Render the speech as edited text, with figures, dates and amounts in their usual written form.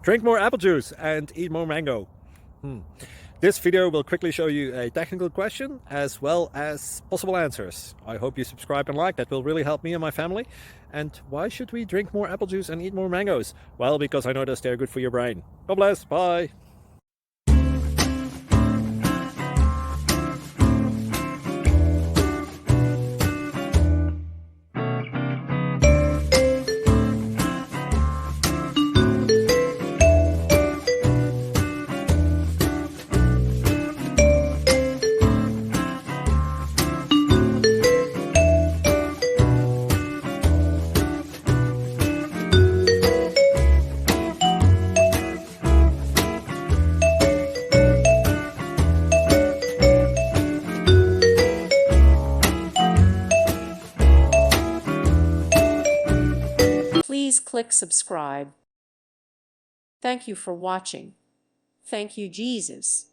Drink more apple juice and eat more mango. This video will quickly show you a technical question as well as possible answers. I hope you subscribe and like, that will really help me and my family. And why should we drink more apple juice and eat more mangoes? Well, because I noticed they're good for your brain. God bless, bye. Please click subscribe. Thank you for watching. Thank you, Jesus.